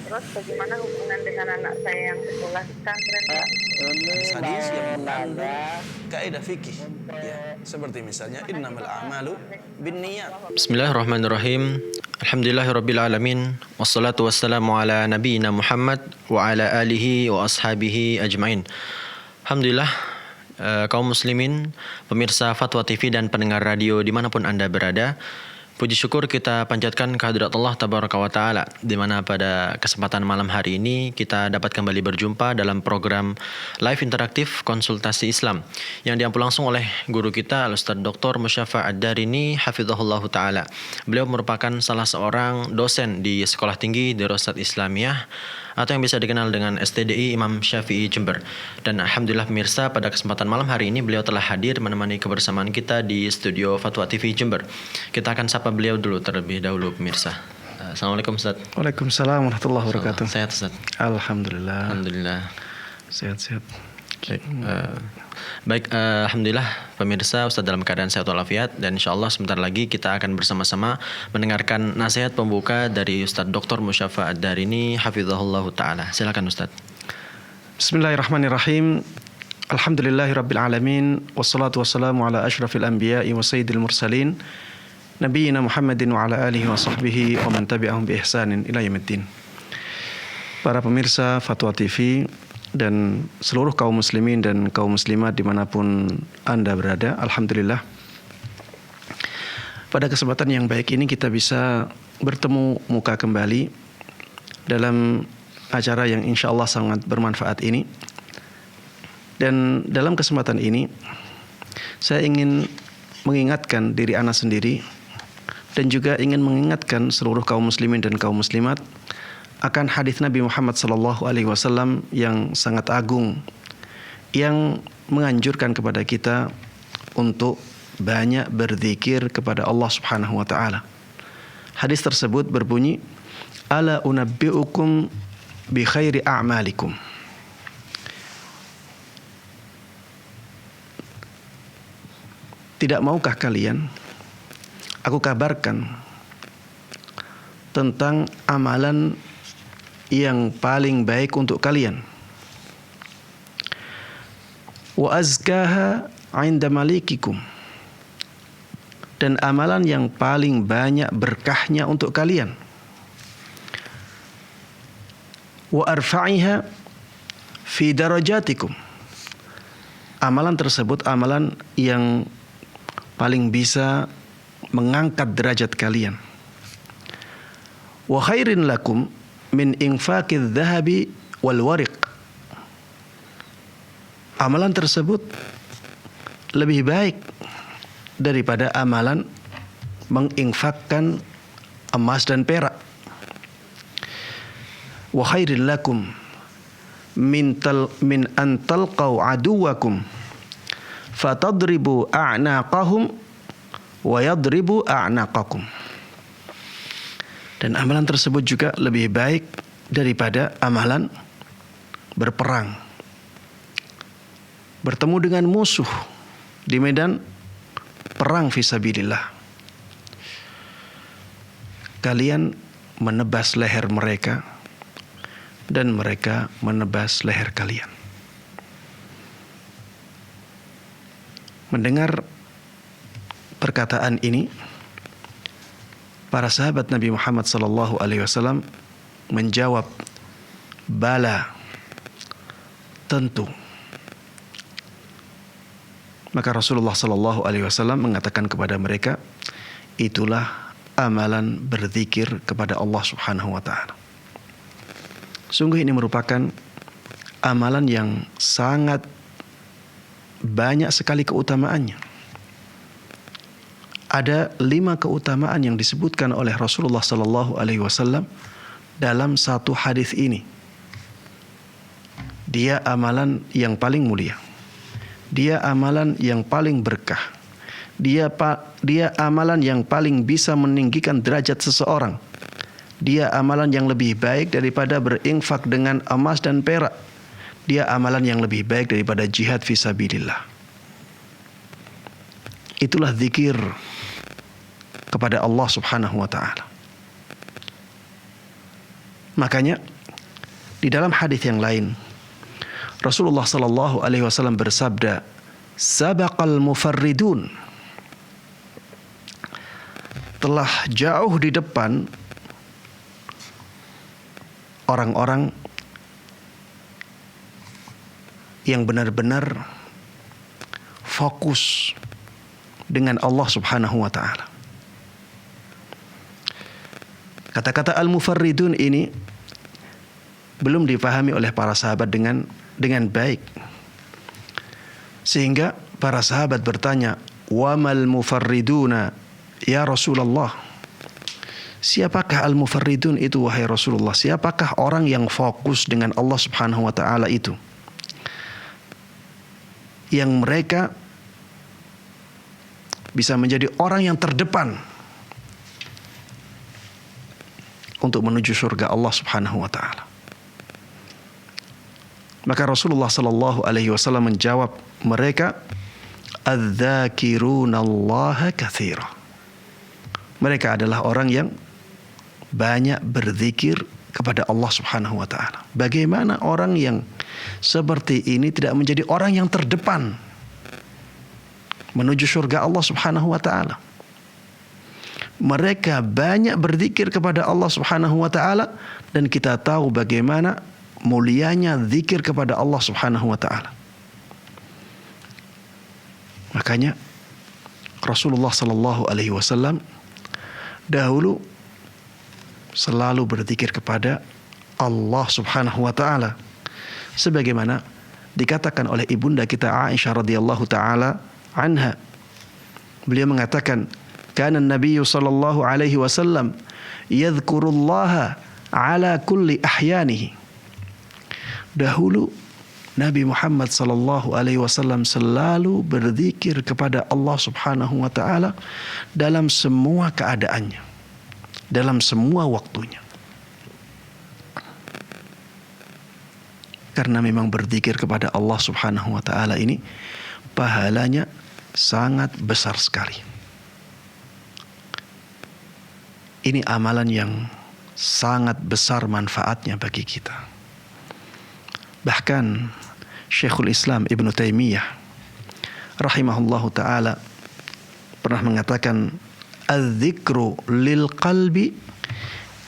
Terus bagaimana hubungan dengan anak saya yang sekolah di pesantren, Pak? Hadis yang mengandung kaidah fikih, ya, seperti misalnya innamal a'malu binniyat. Bismillahirrahmanirrahim. Alhamdulillahirabbil alamin. Wassalatu wassalamu ala nabiyyina Muhammad wa ala alihi wa ashabihi ajmain. Alhamdulillah, kaum muslimin, pemirsa Fatwa TV dan pendengar radio dimanapun Anda berada, puji syukur kita panjatkan kehadirat Allah Tabaraka wa Ta'ala, di mana pada kesempatan malam hari ini kita dapat kembali berjumpa dalam program live interaktif konsultasi Islam yang diampu langsung oleh guru kita Al-Ustaz Dr. Musyafa Ad-Darini Hafizahullah Ta'ala. Beliau merupakan salah seorang dosen di Sekolah Tinggi Dirasat Islamiyah atau yang bisa dikenal dengan STDI Imam Syafi'i Jember. Dan alhamdulillah pemirsa, pada kesempatan malam hari ini beliau telah hadir menemani kebersamaan kita di studio Fatwa TV Jember. Kita akan sapa beliau dulu terlebih dahulu pemirsa. Assalamualaikum Ustaz. Waalaikumsalam warahmatullahi wabarakatuh. Sehat Ustaz? Alhamdulillah. Alhamdulillah. Sehat-sehat. Baik, alhamdulillah pemirsa, Ustaz dalam keadaan sehat walafiat, dan insyaallah sebentar lagi kita akan bersama-sama mendengarkan nasihat pembuka dari Ustaz Dr. Musyafa Ad-Darini Hafizahullah Ta'ala. Silakan Ustaz. Bismillahirrahmanirrahim. Alhamdulillahirabbil alamin, wassalatu wassalamu ala asyrafil anbiya'i wa sayyidil mursalin, nabiyyina Muhammadin wa ala alihi wa sahbihi wa man tabi'ahum bi ihsanin ila yaumiddin. Para pemirsa Fatwa TV dan seluruh kaum muslimin dan kaum muslimat dimanapun Anda berada, alhamdulillah pada kesempatan yang baik ini kita bisa bertemu muka kembali dalam acara yang insya Allah sangat bermanfaat ini. Dan dalam kesempatan ini saya ingin mengingatkan diri ana sendiri dan juga ingin mengingatkan seluruh kaum muslimin dan kaum muslimat akan hadis Nabi Muhammad SAW yang sangat agung, yang menganjurkan kepada kita untuk banyak berzikir kepada Allah Subhanahu wa Ta'ala. Hadis tersebut berbunyi, ala unabbi'ukum bi khairi a'malikum. Tidak maukah kalian aku kabarkan tentang amalan yang paling baik untuk kalian? Wa azkaha 'inda malikikum, dan amalan yang paling banyak berkahnya untuk kalian. Wa arfa'iha fi darajatikum, amalan tersebut amalan yang paling bisa mengangkat derajat kalian. Wa khairin lakum min infaqidz dhahabi wal wariq, amalan tersebut lebih baik daripada amalan menginfakkan emas dan perak. Wa khairin lakum min an talqaw aduwakum fatadribu a'naqahum wa yadribu a'naqakum, dan amalan tersebut juga lebih baik daripada amalan berperang, bertemu dengan musuh di medan perang fisabilillah. Kalian menebas leher mereka dan mereka menebas leher kalian. Mendengar perkataan ini, para sahabat Nabi Muhammad SAW menjawab, bala, tentu. Maka Rasulullah SAW mengatakan kepada mereka, itulah amalan berzikir kepada Allah Subhanahu wa Ta'ala. Sungguh ini merupakan amalan yang sangat banyak sekali keutamaannya. Ada 5 keutamaan yang disebutkan oleh Rasulullah SAW dalam satu hadis ini. Dia amalan yang paling mulia. Dia amalan yang paling berkah. Dia amalan yang paling bisa meninggikan derajat seseorang. Dia amalan yang lebih baik daripada berinfak dengan emas dan perak. Dia amalan yang lebih baik daripada jihad fisabilillah. Itulah zikir kepada Allah Subhanahu wa Ta'ala. Makanya Di dalam hadis yang lain, Rasulullah sallallahu alaihi wasallam bersabda, "Sabaqal mufarridun." Telah jauh di depan orang-orang yang benar-benar fokus dengan Allah Subhanahu wa taala. Kata-kata al-mufarridun ini belum dipahami oleh para sahabat dengan baik. Sehingga para sahabat bertanya, "Wa mal mufarriduna ya Rasulullah?" Siapakah al-mufarridun itu wahai Rasulullah? Siapakah orang yang fokus dengan Allah Subhanahu wa taala itu? Yang mereka bisa menjadi orang yang terdepan untuk menuju surga Allah Subhanahu wa taala. Maka Rasulullah sallallahu alaihi wasallam menjawab, mereka adz-dzakirunallaha katsira. Mereka adalah orang yang banyak berzikir kepada Allah Subhanahu wa taala. Bagaimana orang yang seperti ini tidak menjadi orang yang terdepan menuju surga Allah Subhanahu wa taala? Mereka banyak berzikir kepada Allah Subhanahu wa taala, dan kita tahu bagaimana mulianya zikir kepada Allah Subhanahu wa taala. Makanya Rasulullah sallallahu alaihi wasallam dahulu selalu berzikir kepada Allah Subhanahu wa taala, sebagaimana dikatakan oleh ibunda kita Aisyah radhiyallahu taala anha. Beliau mengatakan, kana an-nabiy sallallahu alaihi wasallam yadhkurullaha ala kulli ahyanihi. Dahulu Nabi Muhammad sallallahu alaihi wasallam selalu berzikir kepada Allah Subhanahu wa taala dalam semua keadaannya, dalam semua waktunya. Karena memang berzikir kepada Allah Subhanahu wa taala ini pahalanya sangat besar sekali. Ini amalan yang sangat besar manfaatnya bagi kita. Bahkan Syekhul Islam Ibnu Taimiyah rahimahullahu taala pernah mengatakan, "Adz-dzikru lil qalbi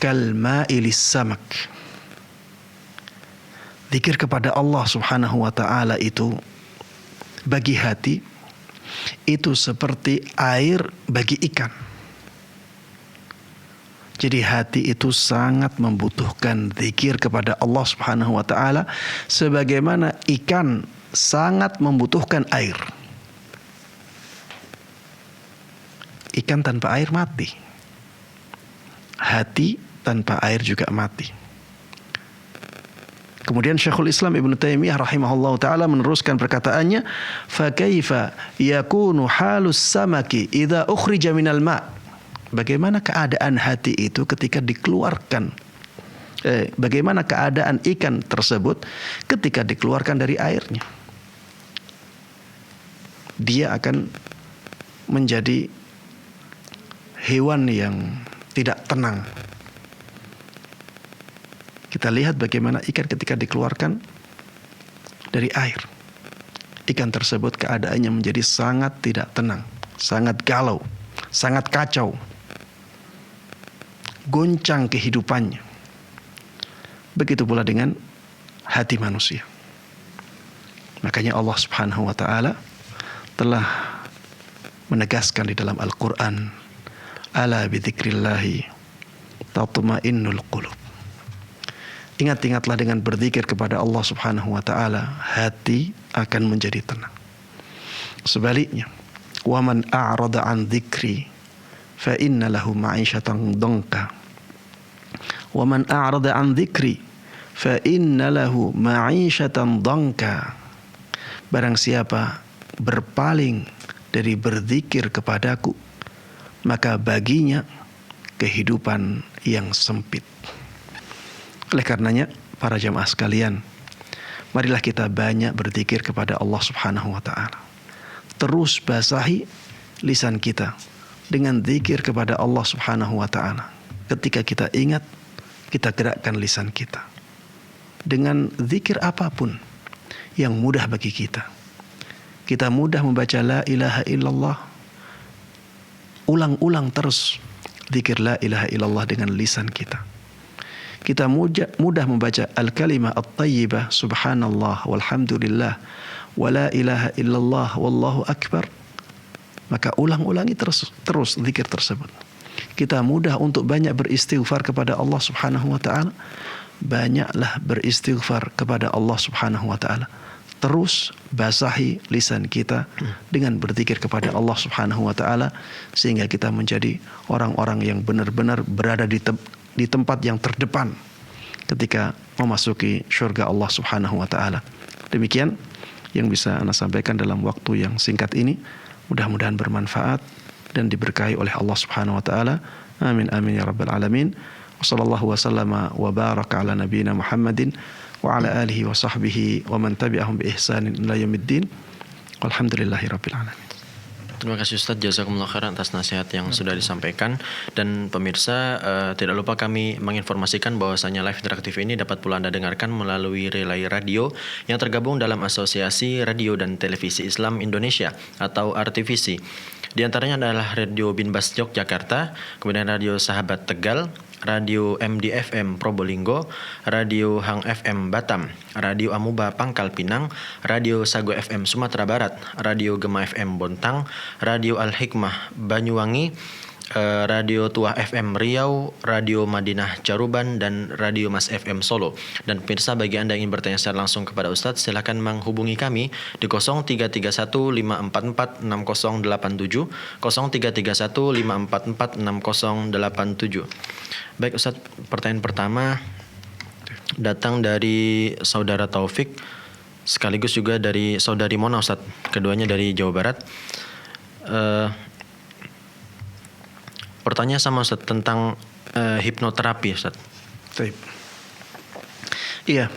kal ma'i lis samak." Zikir kepada Allah Subhanahu wa taala itu bagi hati itu seperti air bagi ikan. Jadi hati itu sangat membutuhkan zikir kepada Allah Subhanahu wa taala sebagaimana ikan sangat membutuhkan air. Ikan tanpa air mati. Hati tanpa air juga mati. Kemudian Syekhul Islam Ibnu Taimiyah rahimahullahu taala meneruskan perkataannya, "Fa kaifa yakunu halus samaki idza ukhrija minal ma'?" Bagaimana keadaan hati itu ketika dikeluarkan? Bagaimana keadaan ikan tersebut ketika dikeluarkan dari airnya? Dia akan menjadi hewan yang tidak tenang. Kita lihat bagaimana ikan ketika dikeluarkan dari air. Ikan tersebut keadaannya menjadi sangat tidak tenang, sangat galau, sangat kacau. Goncang kehidupannya. Begitu pula dengan hati manusia. Makanya Allah Subhanahu wa taala telah menegaskan di dalam Al-Qur'an, "Ala bidzikrillahi tatma'innul qulub." Ingat-ingatlah dengan berzikir kepada Allah Subhanahu wa taala, hati akan menjadi tenang. Sebaliknya, "Wa man a'rada 'an dzikri fa inna lahu ma'isyatan dhanka." Wa man a'rada 'an dzikri fa inna lahu ma'isyatan dhanka. Barang siapa berpaling dari berzikir kepadaku, maka baginya kehidupan yang sempit. Oleh karenanya, para jamaah sekalian, marilah kita banyak berzikir kepada Allah Subhanahu wa taala. Terus basahi lisan kita dengan zikir kepada Allah Subhanahu wa taala. Ketika kita ingat, kita gerakkan lisan kita. dengan zikir apapun yang mudah bagi kita. Kita mudah membaca la ilaha illallah, ulang-ulang terus zikir la ilaha illallah dengan lisan kita. Kita mudah membaca al-kalimah at-tayyibah subhanallah walhamdulillah wa la ilaha illallah wallahu akbar. Maka ulang-ulangi terus zikir tersebut. Kita mudah untuk banyak beristighfar kepada Allah Subhanahu wa taala. Banyaklah beristighfar kepada Allah Subhanahu wa taala. Terus basahi lisan kita dengan berzikir kepada Allah Subhanahu wa taala sehingga kita menjadi orang-orang yang benar-benar berada di tempat yang terdepan ketika memasuki surga Allah Subhanahu wa taala. Demikian yang bisa Ana sampaikan dalam waktu yang singkat ini. Mudah-mudahan bermanfaat dan diberkahi oleh Allah Subhanahu wa taala. Amin amin ya rabbal alamin. Wa sallallahu wasallama wa baraka ala nabiyyina Muhammadin wa ala alihi wa sahbihi wa man tabi'ahum bi ihsanin ila yaumiddin. Walhamdulillahi rabbil alamin. Terima kasih Ustadz, jazakumullah khairan atas nasihat yang sudah disampaikan. Dan pemirsa, tidak lupa kami menginformasikan bahwasanya live interaktif ini dapat pula Anda dengarkan melalui relay radio yang tergabung dalam Asosiasi Radio dan Televisi Islam Indonesia atau RTVC. Di antaranya adalah Radio Binbas Yogyakarta, kemudian Radio Sahabat Tegal, Radio MDFM Probolinggo, Radio Hang FM Batam, Radio Amuba Pangkal Pinang, Radio Sago FM Sumatera Barat, Radio Gema FM Bontang, Radio Al-Hikmah Banyuwangi, Radio Tuah FM Riau, Radio Madinah Caruban, dan Radio Mas FM Solo. Dan pemirsa, bagi Anda yang ingin bertanya secara langsung kepada Ustadz, silakan menghubungi kami di 0331 544 6087, 0331 544 6087. Baik Ustadz, pertanyaan pertama datang dari Saudara Taufik, sekaligus juga dari Saudari Mona Ustadz, keduanya dari Jawa Barat. Pertanyaan sama Ustadz tentang hipnoterapi Ustadz. Iya,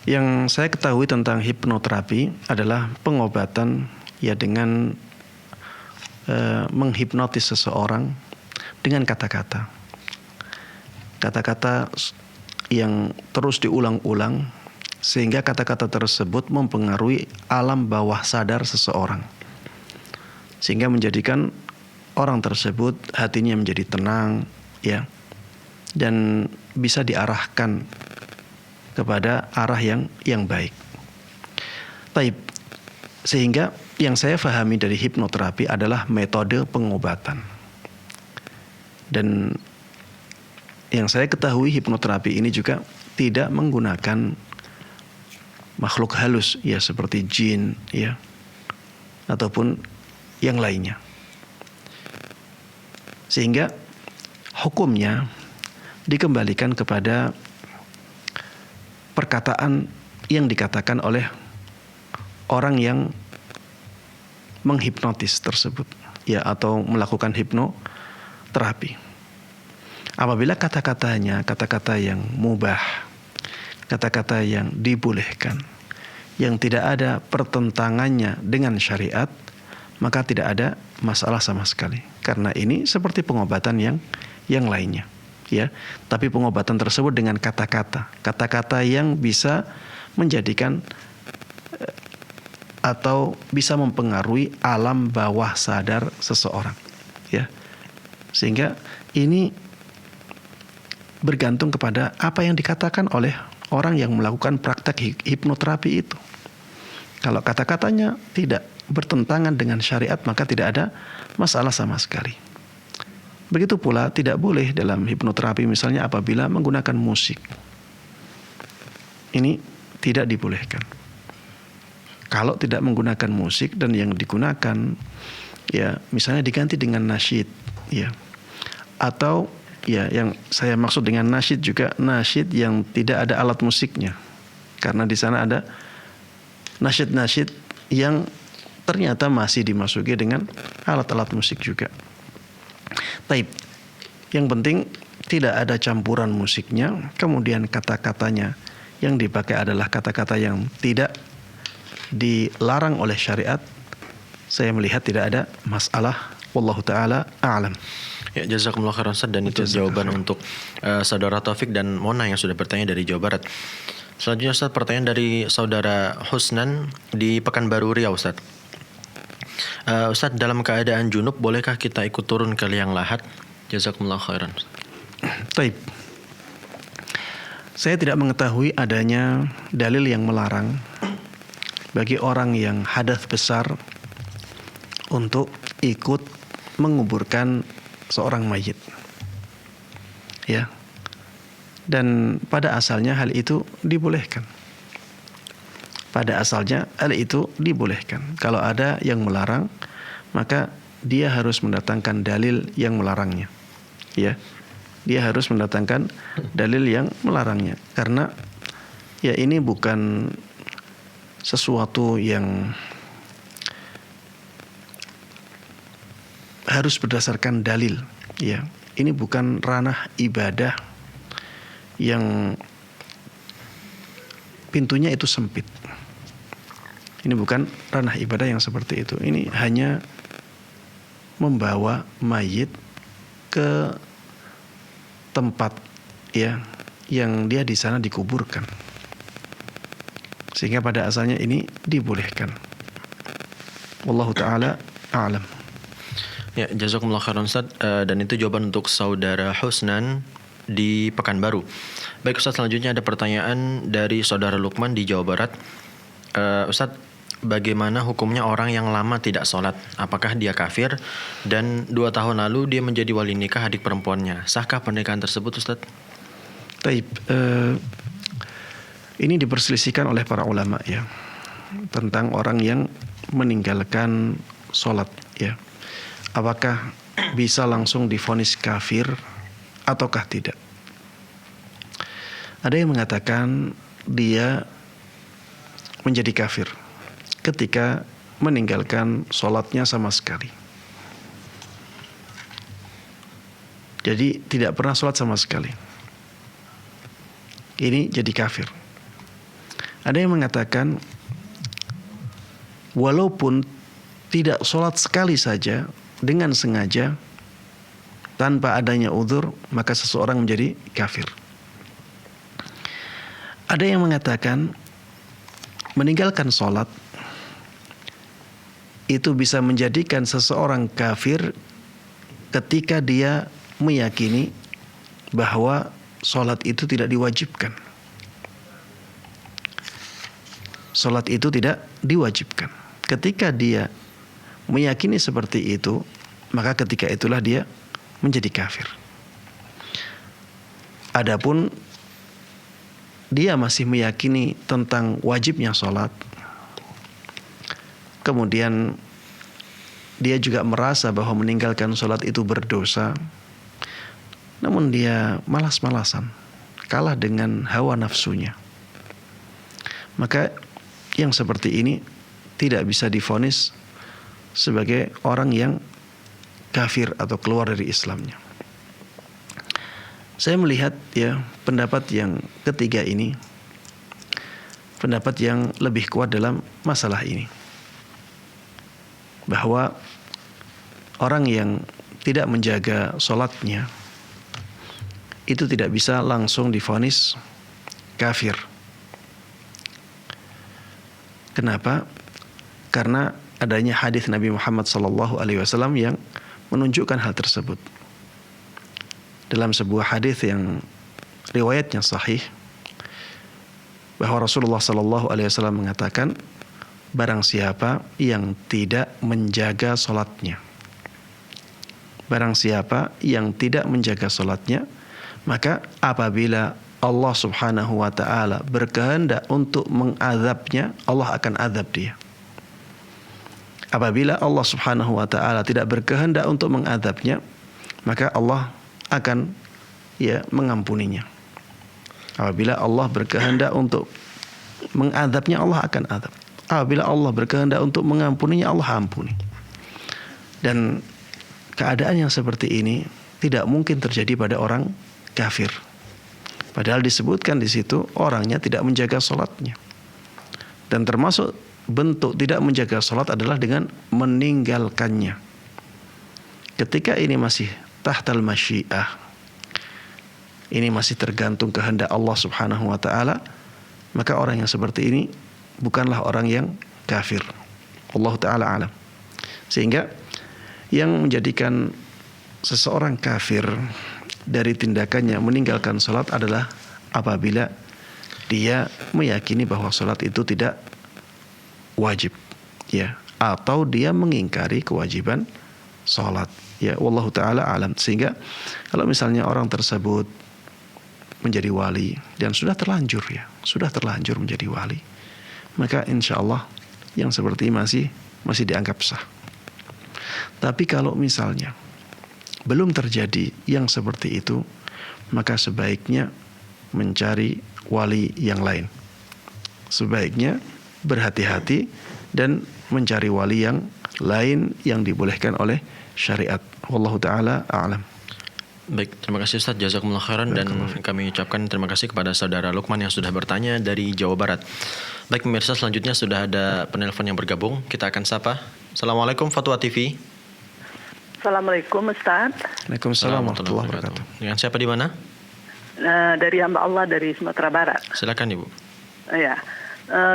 yang saya ketahui tentang hipnoterapi adalah pengobatan ya dengan menghipnotis seseorang dengan kata-kata. Kata-kata yang terus diulang-ulang sehingga kata-kata tersebut mempengaruhi alam bawah sadar seseorang. Sehingga menjadikan orang tersebut hatinya menjadi tenang ya, dan bisa diarahkan kepada arah yang baik. Taib. Sehingga yang saya pahami dari hipnoterapi adalah metode pengobatan. Dan yang saya ketahui hipnoterapi ini juga tidak menggunakan makhluk halus ya, seperti jin ya ataupun yang lainnya. Sehingga hukumnya dikembalikan kepada perkataan yang dikatakan oleh orang yang menghipnotis tersebut ya, atau melakukan hipnoterapi. Apabila kata-katanya kata-kata yang mubah, kata-kata yang dibolehkan, yang tidak ada pertentangannya dengan syariat, maka tidak ada masalah sama sekali. Karena ini seperti pengobatan yang lainnya, ya. Tapi pengobatan tersebut dengan kata-kata, kata-kata yang bisa menjadikan atau bisa mempengaruhi alam bawah sadar seseorang, ya. Sehingga ini bergantung kepada apa yang dikatakan oleh orang yang melakukan praktek hipnoterapi itu. Kalau kata-katanya tidak bertentangan dengan syariat, maka tidak ada masalah sama sekali. Begitu pula tidak boleh dalam hipnoterapi misalnya apabila menggunakan musik. Ini tidak dibolehkan. Kalau tidak menggunakan musik dan yang digunakan ya misalnya diganti dengan nasyid ya. Atau ya, yang saya maksud dengan nasyid juga nasyid yang tidak ada alat musiknya. Karena di sana ada nasyid-nasyid yang ternyata masih dimasuki dengan alat-alat musik juga. Taib. Yang penting tidak ada campuran musiknya, kemudian kata-katanya yang dipakai adalah kata-kata yang tidak dilarang oleh syariat. Saya melihat tidak ada masalah. Wallahu ta'ala a'lam. Ya, jazakumullah khairan Ustaz, dan itu jawaban untuk saudara Taufik dan Mona yang sudah bertanya dari Jawa Barat. Selanjutnya Ustaz, pertanyaan dari saudara Husnan di Pekanbaru Riau Ustaz. Ustaz, dalam keadaan junub bolehkah kita ikut turun ke liang lahat? Jazakumullah khairan. Taib. Saya tidak mengetahui adanya dalil yang melarang bagi orang yang hadas besar untuk ikut menguburkan seorang mayit. Ya. Dan pada asalnya hal itu dibolehkan. Pada asalnya hal itu dibolehkan. Kalau ada yang melarang, maka dia harus mendatangkan dalil yang melarangnya. Ya. Dia harus mendatangkan dalil yang melarangnya. Karena ya ini bukan sesuatu yang harus berdasarkan dalil, ya. Ini bukan ranah ibadah yang pintunya itu sempit. Ini bukan ranah ibadah yang seperti itu. Ini hanya membawa mayit ke tempat, ya, yang dia di sana dikuburkan. Sehingga pada asalnya ini dibolehkan. Wallahu taala a'lam. Ya, jazakumullah khairan Ustaz, dan itu jawaban untuk saudara Husnan di Pekanbaru. Baik Ustaz, selanjutnya ada pertanyaan dari saudara Lukman di Jawa Barat. Ustaz, bagaimana hukumnya orang yang lama tidak sholat? Apakah dia kafir? Dan 2 tahun lalu dia menjadi wali nikah adik perempuannya. Sahkah pernikahan tersebut Ustaz? Taib. Ini diperselisihkan oleh para ulama, ya, tentang orang yang meninggalkan sholat, ya. Apakah bisa langsung divonis kafir ataukah tidak? Ada yang mengatakan dia menjadi kafir ketika meninggalkan sholatnya sama sekali. Jadi tidak pernah sholat sama sekali. Ini jadi kafir. Ada yang mengatakan walaupun tidak sholat sekali saja dengan sengaja tanpa adanya uzur, maka seseorang menjadi kafir. Ada yang mengatakan meninggalkan sholat itu bisa menjadikan seseorang kafir ketika dia meyakini bahwa sholat itu tidak diwajibkan. Sholat itu tidak diwajibkan. Ketika dia meyakini seperti itu, maka ketika itulah dia menjadi kafir. Adapun dia masih meyakini tentang wajibnya sholat, kemudian dia juga merasa bahwa meninggalkan sholat itu berdosa, namun dia malas-malasan, kalah dengan hawa nafsunya, maka yang seperti ini tidak bisa divonis sebagai orang yang kafir atau keluar dari Islamnya. Saya melihat, ya, pendapat yang ketiga ini pendapat yang lebih kuat dalam masalah ini, bahwa orang yang tidak menjaga sholatnya itu tidak bisa langsung divonis kafir. Kenapa? Karena adanya hadis Nabi Muhammad SAW yang menunjukkan hal tersebut. Dalam sebuah hadis yang riwayatnya sahih, bahwa Rasulullah SAW mengatakan, barang siapa yang tidak menjaga sholatnya, barang siapa yang tidak menjaga sholatnya, maka apabila Allah Subhanahu wa ta'ala berkehendak untuk mengazabnya, Allah akan azab dia. Apabila Allah Subhanahu wa ta'ala tidak berkehendak untuk mengazabnya, maka Allah akan, ya, mengampuninya. Apabila Allah berkehendak untuk mengazabnya, Allah akan azab. Apabila Allah berkehendak untuk mengampuninya, Allah ampuni. Dan keadaan yang seperti ini tidak mungkin terjadi pada orang kafir. Padahal disebutkan di situ orangnya tidak menjaga sholatnya. Dan termasuk bentuk tidak menjaga sholat adalah dengan meninggalkannya. Ketika ini masih tahtal masyiah, ini masih tergantung kehendak Allah Subhanahu wa taala, maka orang yang seperti ini bukanlah orang yang kafir. Allah taala alam. Sehingga yang menjadikan seseorang kafir dari tindakannya meninggalkan salat adalah apabila dia meyakini bahwa salat itu tidak wajib, ya, atau dia mengingkari kewajiban salat, ya, wallahu taala alam. Sehingga kalau misalnya orang tersebut menjadi wali dan sudah terlanjur menjadi wali, maka insya Allah yang seperti ini masih dianggap sah. Tapi kalau misalnya belum terjadi yang seperti itu, maka sebaiknya mencari wali yang lain. Sebaiknya berhati-hati dan mencari wali yang lain yang dibolehkan oleh syariat. Wallahu taala a'lam. Baik, terima kasih Ustaz, jazakumullah khairan, dan kami ucapkan terima kasih kepada saudara Lukman yang sudah bertanya dari Jawa Barat. Baik pemirsa, selanjutnya sudah ada penelpon yang bergabung. Kita akan sapa. Assalamualaikum Fatwa TV. Assalamualaikum Ustaz. Waalaikumsalam warahmatullahi wabarakatuh. Dengan siapa di mana? Dari hamba Allah dari Sumatera Barat. Silakan Ibu. Ya,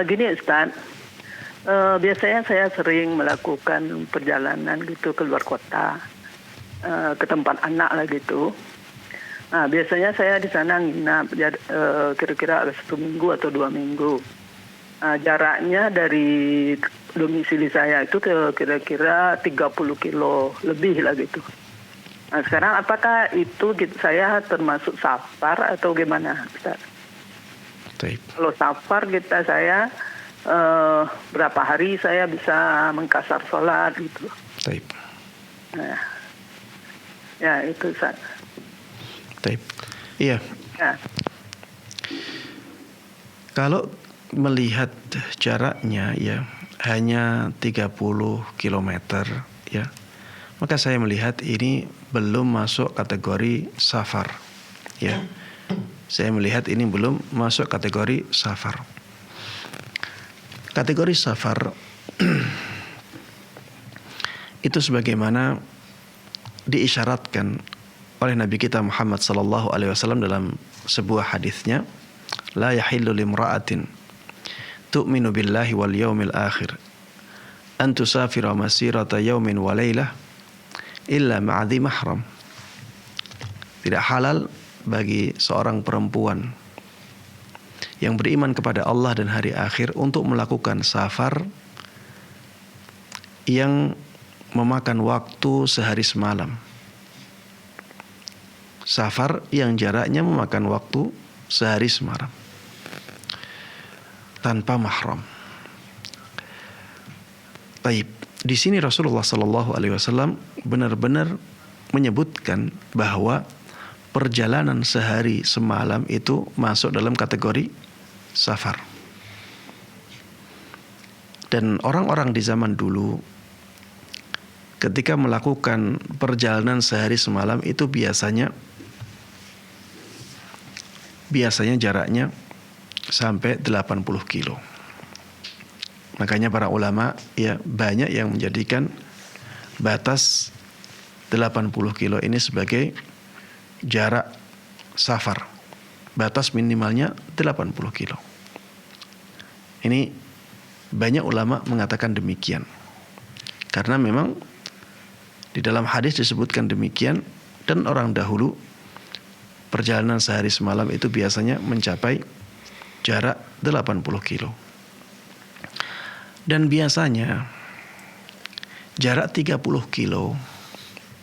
gini Ustaz. Biasanya saya sering melakukan perjalanan gitu ke luar kota, ke tempat anak lah gitu. Nah, biasanya saya di sana nginap kira-kira 1 minggu atau 2 minggu. Jaraknya dari domisili saya itu kira-kira 30 kilo lebih lah gitu. Nah, sekarang apakah itu saya termasuk safar atau gimana, Ustaz? Kalau safar saya berapa hari saya bisa mengkasar sholat gitu. Nah, ya itu Ustaz. Iya. Ya. Kalau melihat jaraknya ya hanya 30 km ya, maka saya melihat ini belum masuk kategori safar ya. Saya melihat ini belum masuk kategori safar. Kategori safar itu sebagaimana diisyaratkan oleh Nabi kita Muhammad sallallahu alaihi wasallam dalam sebuah hadisnya, la yahillu limra'atin tu'minu billahi wal yawmil akhir an tusafira masirata yawmin wa laylah illa ma'adhi mahram. Tidak halal bagi seorang perempuan yang beriman kepada Allah dan hari akhir untuk melakukan safar yang memakan waktu sehari semalam. Safar yang jaraknya memakan waktu sehari semalam tanpa mahram. Baik, di sini Rasulullah sallallahu alaihi wasallam benar-benar menyebutkan bahwa perjalanan sehari semalam itu masuk dalam kategori safar. Dan orang-orang di zaman dulu ketika melakukan perjalanan sehari semalam itu biasanya jaraknya sampai 80 kilo. Makanya para ulama ya banyak yang menjadikan batas 80 kilo ini sebagai jarak safar. Batas minimalnya 80 kilo. Ini banyak ulama mengatakan demikian. Karena memang di dalam hadis disebutkan demikian, dan orang dahulu perjalanan sehari semalam itu biasanya mencapai jarak 80 kilo. Dan biasanya jarak 30 kilo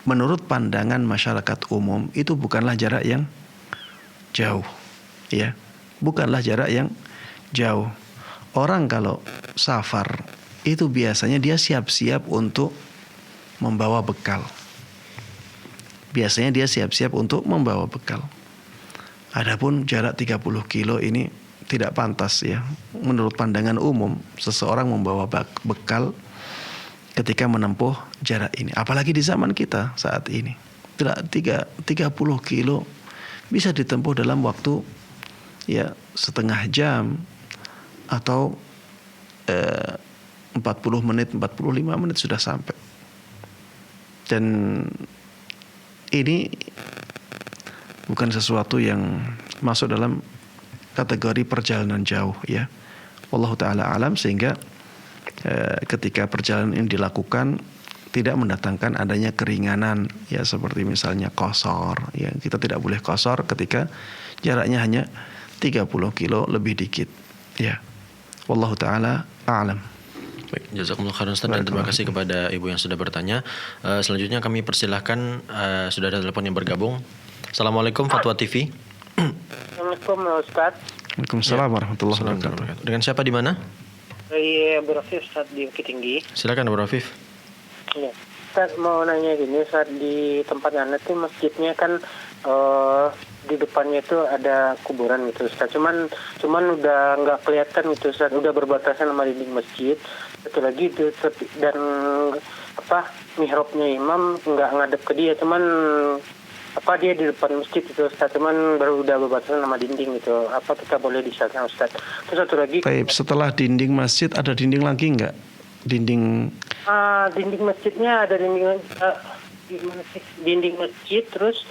menurut pandangan masyarakat umum itu bukanlah jarak yang jauh, ya. Bukanlah jarak yang jauh. Orang kalau safar itu biasanya dia siap-siap untuk membawa bekal. Biasanya dia siap-siap untuk membawa bekal. Adapun jarak 30 kilo ini tidak pantas ya. Menurut pandangan umum, seseorang membawa bekal ketika menempuh jarak ini. Apalagi di zaman kita saat ini. 30 kilo bisa ditempuh dalam waktu ya setengah jam atau 40 menit, 45 menit sudah sampai. Dan ini bukan sesuatu yang masuk dalam kategori perjalanan jauh ya. Wallahu taala alam, sehingga ketika perjalanan ini dilakukan tidak mendatangkan adanya keringanan ya, seperti misalnya qasar ya. Kita tidak boleh qasar ketika jaraknya hanya 30 kilo lebih dikit ya. Wallahu taala a'lam. Baik, jazakumullah khairan Ustaz, dan terima kasih kepada ibu yang sudah bertanya. Selanjutnya kami persilahkan, sudah ada telepon yang bergabung. Assalamualaikum Fatwa TV. Assalamualaikum Ustaz. Waalaikumsalam warahmatullahi wabarakatuh. Dengan siapa di mana? Saya Abu Rafif Ustaz di Bukit Tinggi. Silakan Abu Rafif. Ya. Ustaz mau nanya gini, Ustaz, di tempat anak tuh masjidnya kan di depannya itu ada kuburan gitu Ustaz. Cuman udah nggak kelihatan gitu Ustaz, udah berbatasan sama dinding masjid. Satu lagi itu dan mihrabnya imam nggak ngadep ke dia, cuman dia di depan masjid itu Ustaz, cuman baru udah berbatasan sama dinding gitu. Apa kita boleh disana Ustaz? Terus satu lagi. Baik, setelah dinding masjid ada dinding lagi nggak? Dinding Masjidnya ada dinding masjid, terus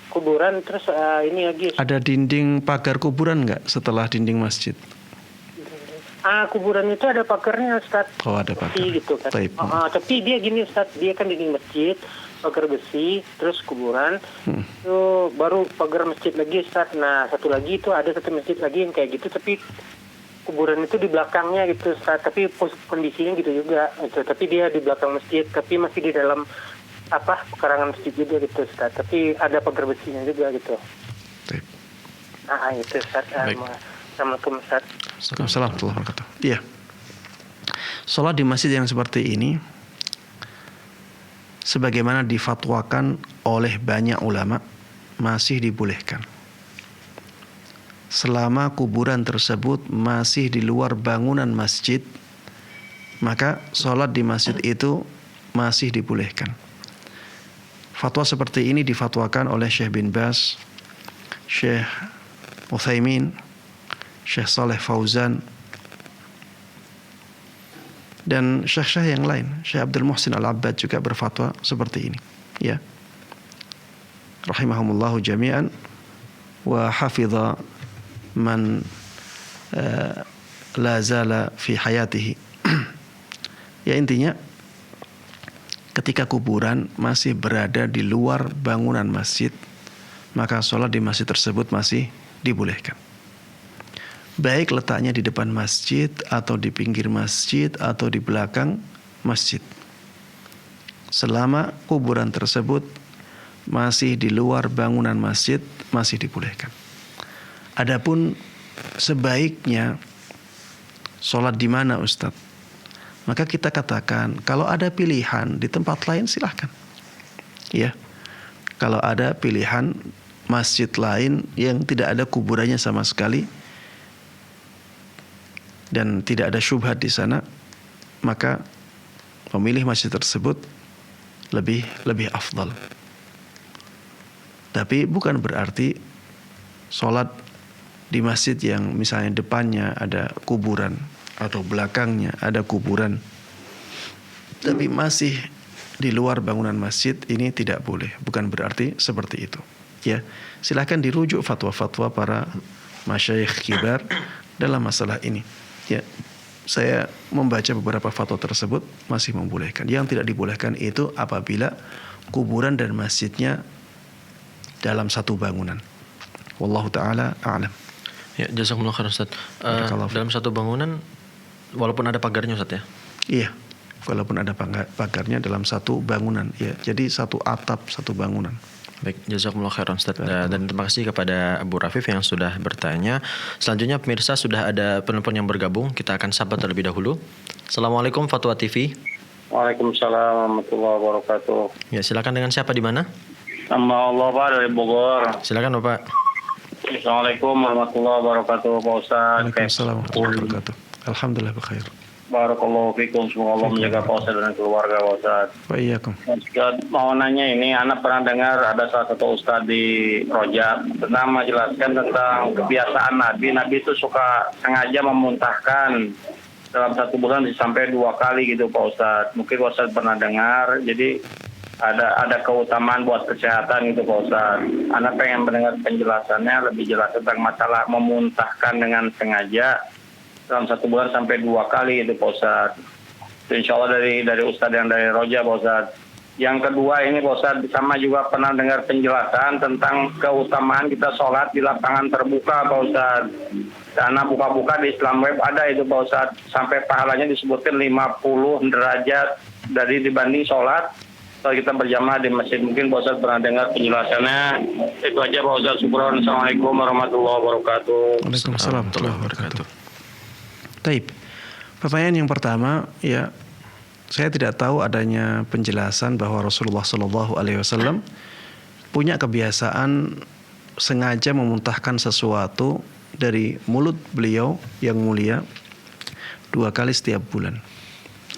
kuburan, terus ini lagi. Ada dinding pagar kuburan nggak setelah dinding masjid? Kuburan itu ada pagarnya Ustaz. Oh, ada pagar. Gitu kan. Tapi dia gini Ustaz, dia kan dinding masjid, pagar besi, terus kuburan, itu baru pagar masjid lagi Ustaz. Nah, satu lagi itu ada satu masjid lagi yang kayak gitu, tapi kuburan itu di belakangnya gitu Ustaz. Tapi kondisinya gitu juga gitu. Tapi dia di belakang masjid, tapi masih di dalam pekarangan masjid juga gitu Ustaz. Tapi ada pagar besinya juga gitu. Baik. Itu Ustaz. Assalamualaikum Ustaz. Waalaikumsalam warahmatullahi wabarakatuh. Iya. Salat di masjid yang seperti ini sebagaimana difatwakan oleh banyak ulama masih dibolehkan. Selama kuburan tersebut masih di luar bangunan masjid, maka salat di masjid itu masih dibolehkan. Fatwa seperti ini difatwakan oleh Syekh bin Baz, Syekh Utsaimin, Syekh Saleh Fauzan, dan syekh-syekh yang lain. Syekh Abdul Muhsin Al-Abbad juga berfatwa seperti ini ya, rahimahumullahu jami'an wa hafidha man la zala fi hayatihi. Ya, intinya ketika kuburan masih berada di luar bangunan masjid, maka sholat di masjid tersebut masih dibolehkan. Baik letaknya di depan masjid atau di pinggir masjid atau di belakang masjid, selama kuburan tersebut masih di luar bangunan masjid, masih dibolehkan. Adapun sebaiknya sholat di mana Ustadz? Maka kita katakan kalau ada pilihan di tempat lain silahkan. Ya, kalau ada pilihan masjid lain yang tidak ada kuburannya sama sekali dan tidak ada syubhat di sana, maka memilih masjid tersebut lebih afdal. Tapi bukan berarti sholat di masjid yang misalnya depannya ada kuburan atau belakangnya ada kuburan tapi masih di luar bangunan masjid, ini tidak boleh. Bukan berarti seperti itu. Ya, silakan dirujuk fatwa-fatwa para masyayikh kibar dalam masalah ini. Ya, saya membaca beberapa fatwa tersebut masih membolehkan. Yang tidak dibolehkan itu apabila kuburan dan masjidnya dalam satu bangunan. Wallahu taala a'lam. Ya, jazakumullah khairan Ustaz. Dalam satu bangunan walaupun ada pagarnya Ustaz ya? Iya, walaupun ada pagarnya dalam satu bangunan. Ya, jadi satu atap, satu bangunan. Baik, jazakumullah khairan Ustaz. Dan terima kasih kepada Abu Rafif yang sudah bertanya. Selanjutnya pemirsa sudah ada penelpon yang bergabung. Kita akan sapa terlebih dahulu. Assalamualaikum Fatwa TV. Waalaikumsalam warahmatullahi wabarakatuh. Ya, silakan, dengan siapa di mana? Nama Allah Pak dari Bogor. Silakan Bapak. Assalamualaikum warahmatullahi wabarakatuh Pak Ustaz. Waalaikumsalam warahmatullahi wabarakatuh. Alhamdulillah bikhair. Barakallahu fikum, semoga Allah menjaga Pak Ustaz dan keluarga Pak Ustaz. Wa iyyakum. Ustaz, mau nanya ini, anak pernah dengar ada salah satu Ustaz di Rojak pernah menjelaskan tentang kebiasaan Nabi. Nabi itu suka sengaja memuntahkan dalam satu bulan sampai 2 kali gitu Pak Ustaz. Mungkin Pak Ustaz pernah dengar. Jadi ada keutamaan buat kesehatan gitu Pak Ustaz. Anak pengen mendengar penjelasannya lebih jelas tentang masalah memuntahkan dengan sengaja dalam 1 bulan sampai 2 kali itu Pak Ustaz. Itu insya Allah dari Ustaz yang dari Roja Pak Ustaz. Yang kedua ini Pak Ustaz, sama juga pernah dengar penjelasan tentang keutamaan kita sholat di lapangan terbuka Pak Ustaz. Karena buka-buka di Islam Web ada itu Pak Ustaz, sampai pahalanya disebutkan 50 derajat dari dibanding sholat kalau kita berjamaah di masjid. Mungkin Pak Ustaz pernah dengar penjelasannya. Itu aja Pak Ustaz. Syukron. Assalamualaikum warahmatullahi wabarakatuh. Waalaikumsalam warahmatullahi wabarakatuh. Taib. Pertanyaan yang pertama, ya, saya tidak tahu adanya penjelasan bahwa Rasulullah Shallallahu Alaihi Wasallam punya kebiasaan sengaja memuntahkan sesuatu dari mulut beliau yang mulia 2 kali setiap bulan.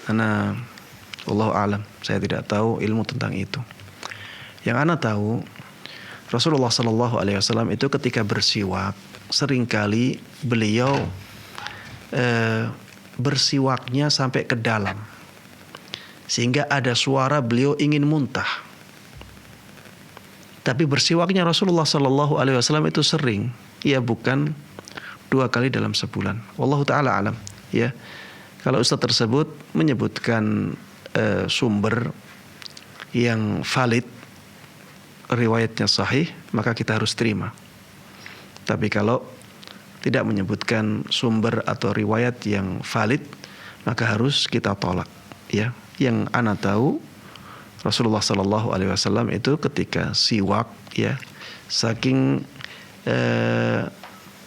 Karena Allah alam, saya tidak tahu ilmu tentang itu. Yang ana tahu, Rasulullah Shallallahu Alaihi Wasallam itu ketika bersiwak, seringkali beliau bersiwaknya sampai ke dalam, sehingga ada suara beliau ingin muntah. Tapi bersiwaknya Rasulullah Shallallahu Alaihi Wasallam itu sering, ya bukan 2 kali dalam sebulan. Wallahu taala alam. Ya, kalau Ustaz tersebut menyebutkan sumber yang valid, riwayatnya sahih, maka kita harus terima. Tapi kalau tidak menyebutkan sumber atau riwayat yang valid, maka harus kita tolak. Ya, yang ana tahu Rasulullah Sallallahu Alaihi Wasallam itu ketika siwak, ya, saking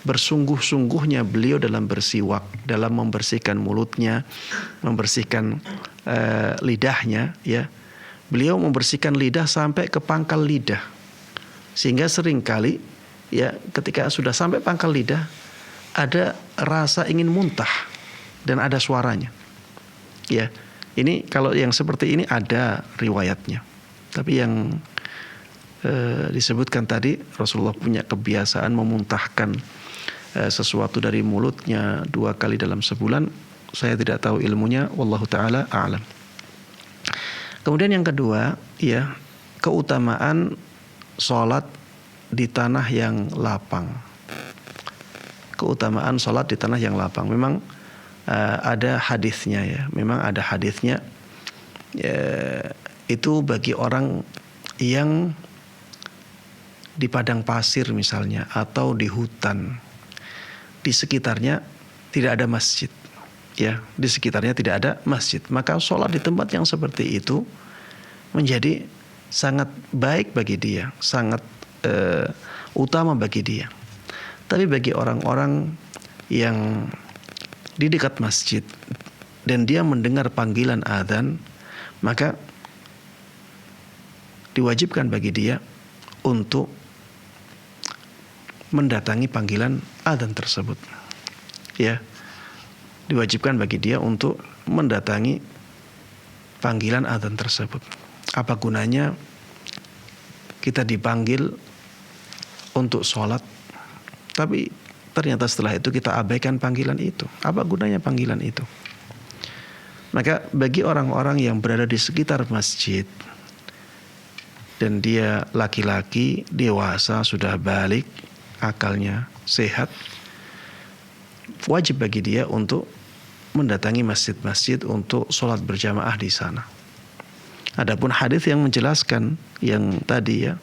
bersungguh-sungguhnya beliau dalam bersiwak, dalam membersihkan mulutnya, membersihkan lidahnya, ya, beliau membersihkan lidah sampai ke pangkal lidah, sehingga seringkali, ya, ketika sudah sampai pangkal lidah ada rasa ingin muntah dan ada suaranya. Ya, ini kalau yang seperti ini ada riwayatnya. Tapi yang disebutkan tadi, Rasulullah punya kebiasaan memuntahkan sesuatu dari mulutnya 2 kali dalam sebulan. Saya tidak tahu ilmunya, wallahu taala a'lam. Kemudian yang kedua, ya, keutamaan sholat di tanah yang lapang. Keutamaan sholat di tanah yang lapang. Memang ada hadisnya, ya. Memang ada hadisnya. Itu bagi orang yang di padang pasir misalnya, atau di hutan, di sekitarnya tidak ada masjid, ya, di sekitarnya tidak ada masjid, maka sholat di tempat yang seperti itu menjadi sangat baik bagi dia, sangat utama bagi dia. Tapi bagi orang-orang yang di dekat masjid dan dia mendengar panggilan adzan, maka diwajibkan bagi dia untuk mendatangi panggilan adzan tersebut. Ya, diwajibkan bagi dia untuk mendatangi panggilan adzan tersebut. Apa gunanya kita dipanggil untuk sholat, tapi ternyata setelah itu kita abaikan panggilan itu? Apa gunanya panggilan itu? Maka bagi orang-orang yang berada di sekitar masjid dan dia laki-laki dewasa, sudah balik, akalnya sehat, wajib bagi dia untuk mendatangi masjid-masjid untuk sholat berjamaah di sana. Adapun hadis yang menjelaskan yang tadi, ya,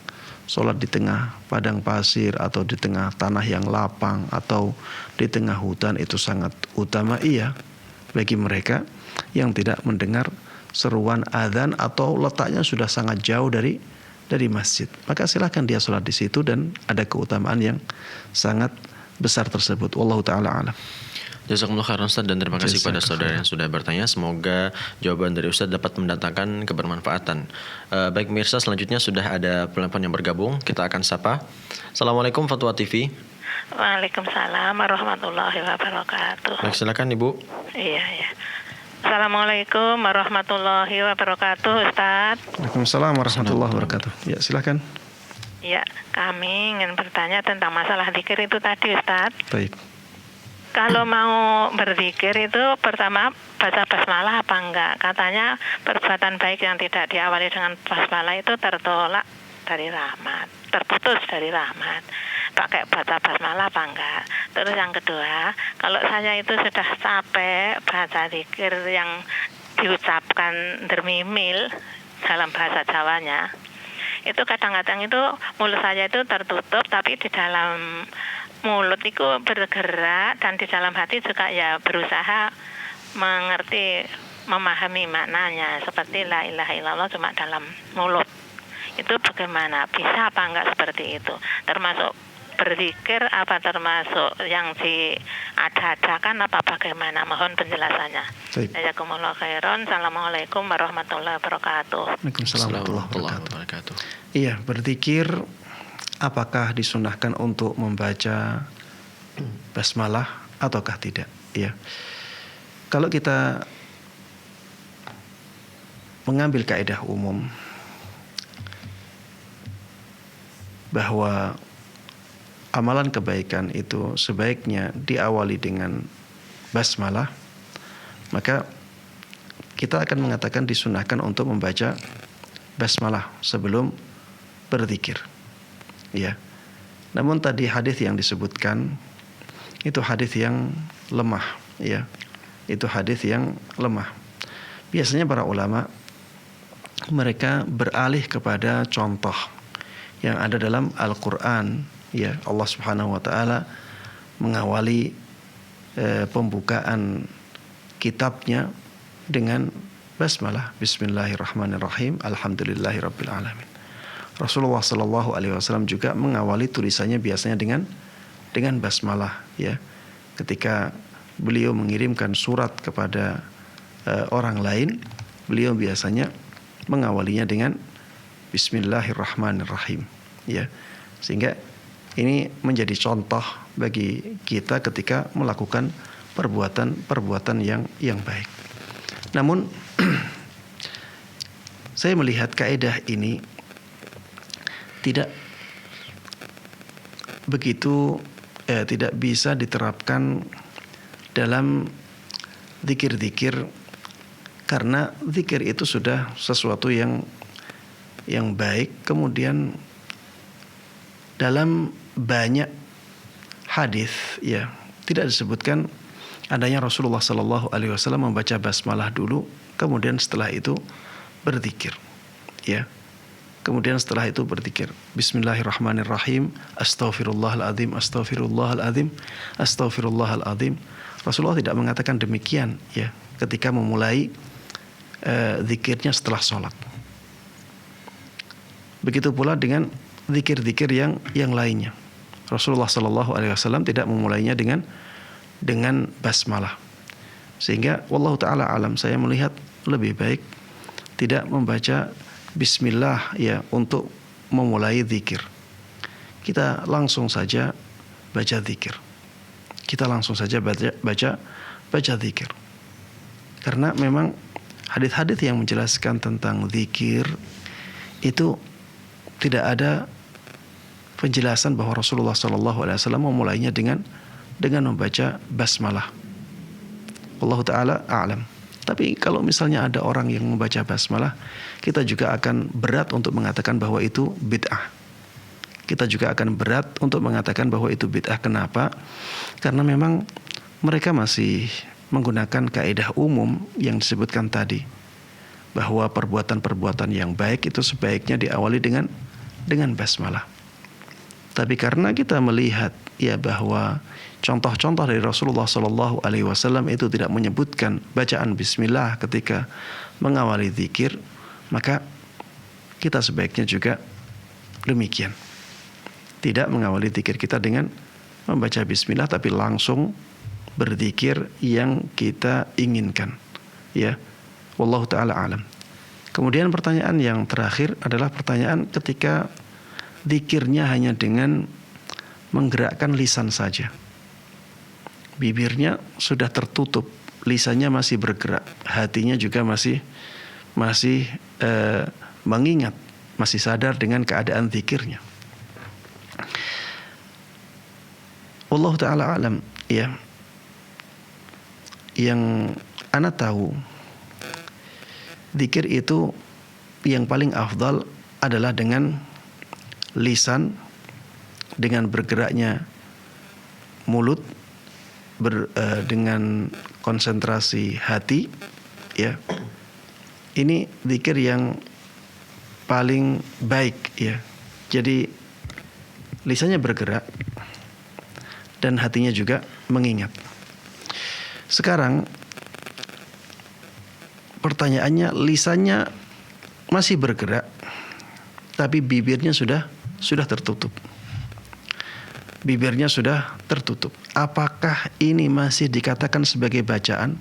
sholat di tengah padang pasir atau di tengah tanah yang lapang atau di tengah hutan itu sangat utama, iya, bagi mereka yang tidak mendengar seruan adzan atau letaknya sudah sangat jauh dari masjid. Maka silakan dia sholat di situ dan ada keutamaan yang sangat besar tersebut. Wallahu taala alam. Jazakumullah khairan Ustaz, dan terima kasih kepada saudara yang sudah bertanya. Semoga jawaban dari Ustaz dapat mendatangkan kebermanfaatan. Baik pemirsa, selanjutnya sudah ada penelpon yang bergabung. Kita akan sapa. Assalamualaikum Fatwa TV. Waalaikumsalam warahmatullahi wabarakatuh. Baik, silakan Ibu. Iya. Assalamualaikum warahmatullahi wabarakatuh, Ustaz. Waalaikumsalam warahmatullahi wabarakatuh. Ya, silakan. Ya, kami ingin bertanya tentang masalah zikir itu tadi, Ustaz. Baik. Kalau mau berzikir itu pertama baca basmalah apa enggak? Katanya perbuatan baik yang tidak diawali dengan basmalah itu tertolak dari rahmat, terputus dari rahmat. Pakai baca basmalah apa enggak? Terus yang kedua, kalau saya itu sudah capek baca zikir yang diucapkan dermimil dalam bahasa Jawanya, itu kadang-kadang itu mulut saya itu tertutup, tapi di dalam mulut itu bergerak dan di dalam hati juga ya berusaha mengerti, memahami maknanya, seperti la ilaha illallah cuma dalam mulut. Itu bagaimana? Bisa apa enggak seperti itu? Termasuk berzikir apa termasuk yang diada-adakan apa bagaimana? Mohon penjelasannya. Jazakumullah khairan. Assalamualaikum warahmatullahi wabarakatuh. Waalaikumsalam warahmatullahi wabarakatuh. Iya, berzikir apakah disunahkan untuk membaca basmalah ataukah tidak? Iya. Kalau kita mengambil kaidah umum bahwa amalan kebaikan itu sebaiknya diawali dengan basmalah, maka kita akan mengatakan disunahkan untuk membaca basmalah sebelum berzikir. Ya. Namun tadi hadis yang disebutkan itu hadis yang lemah, ya. Itu hadis yang lemah. Biasanya para ulama mereka beralih kepada contoh yang ada dalam Al-Qur'an, ya. Allah Subhanahu wa taala mengawali pembukaan kitabnya dengan basmalah, bismillahirrahmanirrahim, alhamdulillahirabbil alamin. Rasulullah Shallallahu Alaihi Wasallam juga mengawali tulisannya biasanya dengan basmalah, ya. Ketika beliau mengirimkan surat kepada orang lain, beliau biasanya mengawalinya dengan Bismillahirrahmanirrahim, ya. Sehingga ini menjadi contoh bagi kita ketika melakukan perbuatan yang baik. Namun saya melihat kaidah ini tidak begitu, tidak bisa diterapkan dalam zikir-zikir, karena zikir itu sudah sesuatu yang baik. Kemudian dalam banyak hadis, ya, tidak disebutkan adanya Rasulullah Sallallahu Alaihi Wasallam membaca basmalah dulu, kemudian setelah itu berzikir, ya. Kemudian setelah itu berzikir Bismillahirrahmanirrahim, Astaghfirullahaladzim, Astaghfirullahaladzim, Astaghfirullahaladzim. Rasulullah tidak mengatakan demikian, ya, ketika memulai zikirnya setelah sholat. Begitu pula dengan zikir-zikir yang lainnya. Rasulullah Sallallahu Alaihi Wasallam tidak memulainya dengan basmalah. Sehingga wallahu taala alam, saya melihat lebih baik tidak membaca bismillah, ya, untuk memulai zikir. Kita langsung saja baca zikir. Kita langsung saja baca zikir. Karena memang hadis-hadis yang menjelaskan tentang zikir itu tidak ada penjelasan bahwa Rasulullah Sallallahu Alaihi Wasallam memulainya dengan membaca basmalah. Wallahu taala a'lam. Tapi kalau misalnya ada orang yang membaca basmalah, kita juga akan berat untuk mengatakan bahwa itu bid'ah. Kita juga akan berat untuk mengatakan bahwa itu bid'ah. Kenapa? Karena memang mereka masih menggunakan kaidah umum yang disebutkan tadi, bahwa perbuatan-perbuatan yang baik itu sebaiknya diawali dengan basmalah. Tapi karena kita melihat, ya, bahwa contoh-contoh dari Rasulullah Sallallahu Alaihi Wasallam itu tidak menyebutkan bacaan Bismillah ketika mengawali zikir, maka kita sebaiknya juga demikian. Tidak mengawali zikir kita dengan membaca Bismillah, tapi langsung berzikir yang kita inginkan, ya. Wallahu taala alam. Kemudian pertanyaan yang terakhir adalah pertanyaan ketika zikirnya hanya dengan menggerakkan lisan saja. Bibirnya sudah tertutup, lisannya masih bergerak, hatinya juga masih mengingat, masih sadar dengan keadaan zikirnya. Allah taala alam, ya. yang ana tahu, zikir itu yang paling afdal adalah dengan lisan, dengan bergeraknya mulut, dengan konsentrasi hati, ya. Ini zikir yang paling baik, ya. Jadi lisannya bergerak dan hatinya juga mengingat. Sekarang pertanyaannya, lisannya masih bergerak tapi bibirnya sudah tertutup. Bibirnya sudah tertutup. Apakah ini masih dikatakan sebagai bacaan?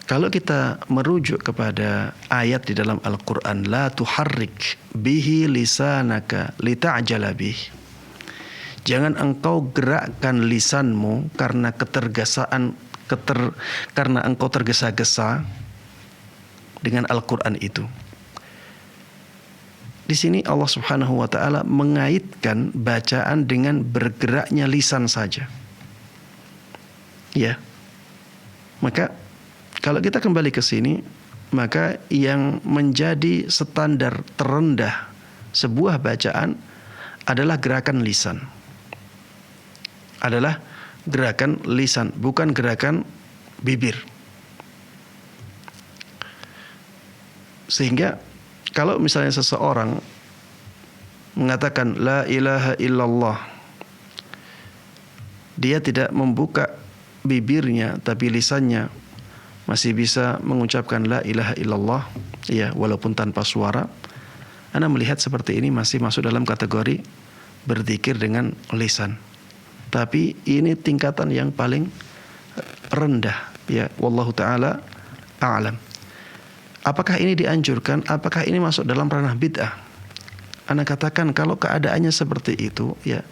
Kalau kita merujuk kepada ayat di dalam Al-Quran, la tuharrik bihi lisanaka lita'jala bih. Jangan engkau gerakkan lisanmu karena karena engkau tergesa-gesa dengan Al-Quran itu. Di sini Allah Subhanahu wa taala mengaitkan bacaan dengan bergeraknya lisan saja. Ya. Maka kalau kita kembali ke sini, maka yang menjadi standar terendah sebuah bacaan adalah gerakan lisan. Adalah gerakan lisan, bukan gerakan bibir. Sehingga kalau misalnya seseorang mengatakan la ilaha illallah, dia tidak membuka bibirnya tapi lisannya masih bisa mengucapkan la ilaha illallah, ya, walaupun tanpa suara, Anda melihat seperti ini masih masuk dalam kategori berzikir dengan lisan. Tapi ini tingkatan yang paling rendah, ya, wallahu taala a'lam. Apakah ini dianjurkan? Apakah ini masuk dalam ranah bid'ah? Anda katakan kalau keadaannya seperti itu, ya,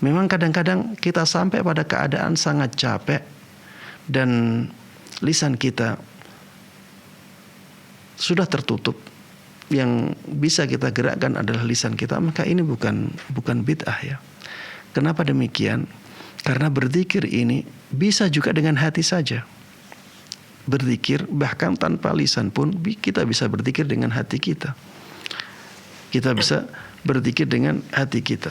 memang kadang-kadang kita sampai pada keadaan sangat capek dan lisan kita sudah tertutup, yang bisa kita gerakkan adalah lisan kita, maka ini bukan bid'ah, ya. Kenapa demikian? Karena berzikir ini bisa juga dengan hati saja. Berzikir bahkan tanpa lisan pun kita bisa berzikir dengan hati kita. Kita bisa berzikir dengan hati kita.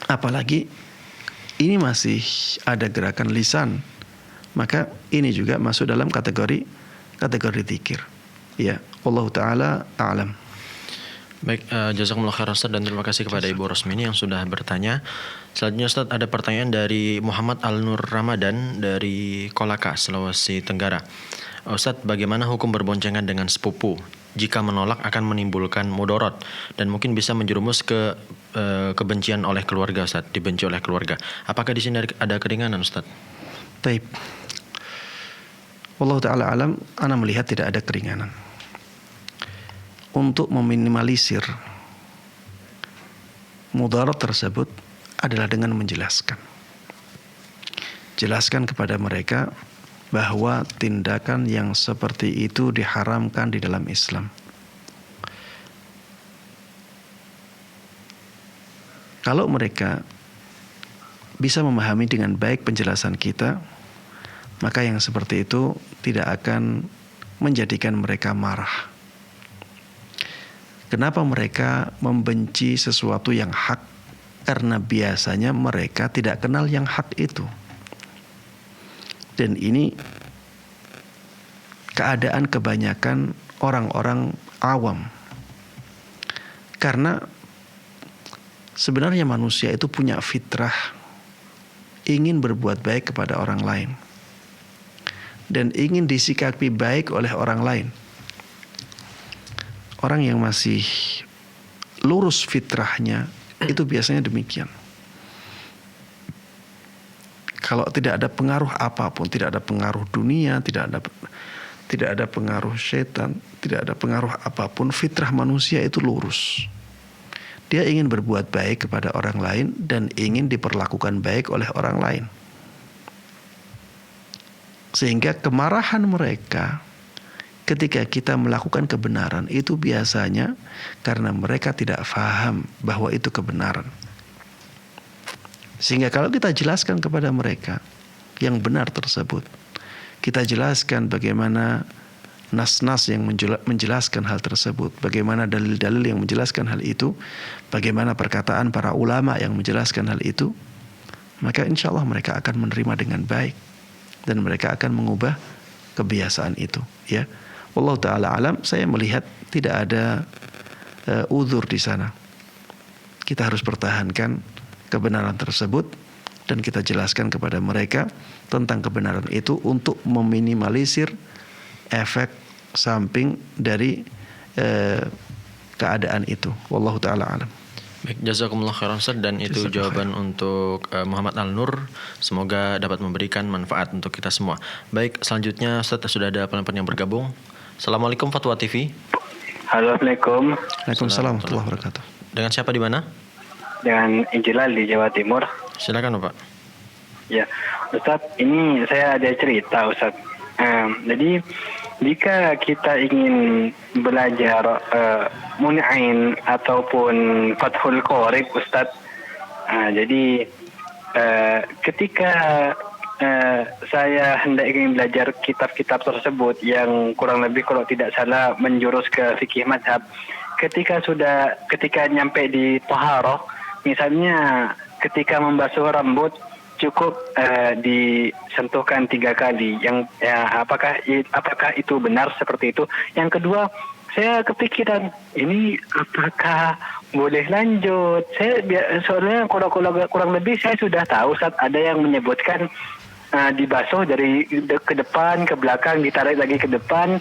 Apalagi ini masih ada gerakan lisan, maka ini juga masuk dalam kategori zikir. Ya, Allah taala a'lam. Baik, jazakumullah khairan Ustaz, dan terima kasih kepada Ibu Rosmini yang sudah bertanya. Selanjutnya Ustaz, ada pertanyaan dari Muhammad Al-Nur Ramadan dari Kolaka, Sulawesi Tenggara. Ustaz, bagaimana hukum berboncengan dengan sepupu? Jika menolak akan menimbulkan mudorot dan mungkin bisa menjerumus ke kebencian oleh keluarga, Ustaz, dibenci oleh keluarga. Apakah di sini ada keringanan, Ustaz? Taib. Wallahu taala alam, ana melihat tidak ada keringanan. Untuk meminimalisir mudarat tersebut adalah dengan menjelaskan. Jelaskan kepada mereka bahwa tindakan yang seperti itu diharamkan di dalam Islam. Kalau mereka bisa memahami dengan baik penjelasan kita, maka yang seperti itu tidak akan menjadikan mereka marah. Kenapa mereka membenci sesuatu yang hak? Karena biasanya mereka tidak kenal yang hak itu. Dan ini keadaan kebanyakan orang-orang awam. Karena sebenarnya manusia itu punya fitrah ingin berbuat baik kepada orang lain dan ingin disikapi baik oleh orang lain. Orang yang masih lurus fitrahnya itu biasanya demikian. Kalau tidak ada pengaruh apapun, tidak ada pengaruh dunia, tidak ada pengaruh setan, tidak ada pengaruh apapun, fitrah manusia itu lurus. Dia ingin berbuat baik kepada orang lain dan ingin diperlakukan baik oleh orang lain. Sehingga kemarahan mereka ketika kita melakukan kebenaran itu biasanya karena mereka tidak faham bahwa itu kebenaran. Sehingga kalau kita jelaskan kepada mereka yang benar tersebut, kita jelaskan bagaimana nas-nas yang menjelaskan hal tersebut, bagaimana dalil-dalil yang menjelaskan hal itu, bagaimana perkataan para ulama yang menjelaskan hal itu, maka insya Allah mereka akan menerima dengan baik dan mereka akan mengubah kebiasaan itu. Ya, Wallahu taala alam. Saya melihat tidak ada uzur di sana. Kita harus pertahankan kebenaran tersebut dan kita jelaskan kepada mereka tentang kebenaran itu untuk meminimalisir efek samping dari keadaan itu. Wallahu taala alam. Baik, jazakumullah khairan Ustaz, dan itu jawaban untuk Muhammad Al-Nur. Semoga dapat memberikan manfaat untuk kita semua. Baik, selanjutnya Ustaz, sudah ada penonton yang bergabung. Assalamualaikum Fatwa TV. Halo, Assalamualaikum. Waalaikumsalam warahmatullahi wabarakatuh. Dengan siapa di mana? Dengan Injilal di Jawa Timur. Silakan Bapak. Ya, Ustadz, ini saya ada cerita, Ustadz. Jadi jika kita ingin belajar Mun'ain ataupun Fathul Qorib, Ustadz, jadi ketika saya hendak ingin belajar kitab-kitab tersebut yang kurang lebih kalau tidak salah menjurus ke fikih mazhab, ketika nyampe di taharah, misalnya ketika membasuh rambut cukup disentuhkan 3 kali. Yang apakah itu benar seperti itu? Yang kedua, saya kepikiran ini apakah boleh lanjut? Soalnya kurang lebih saya sudah tahu saat ada yang menyebutkan dibasuh dari ke depan ke belakang, ditarik lagi ke depan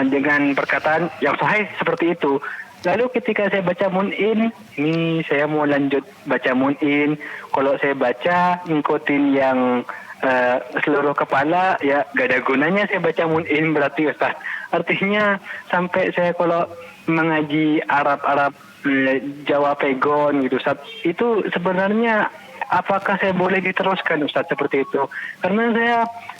dengan perkataan yang sahih seperti itu. Lalu ketika saya baca Mun'in, ini saya mau lanjut baca Mun'in. Kalau saya baca ngikutin yang seluruh kepala, ya gak ada gunanya saya baca Mun'in berarti, Ustaz. Artinya sampai saya kalau mengaji Arab Jawa Pegon gitu, Ustaz, itu sebenarnya apakah saya boleh diteruskan, Ustaz, seperti itu? Karena saya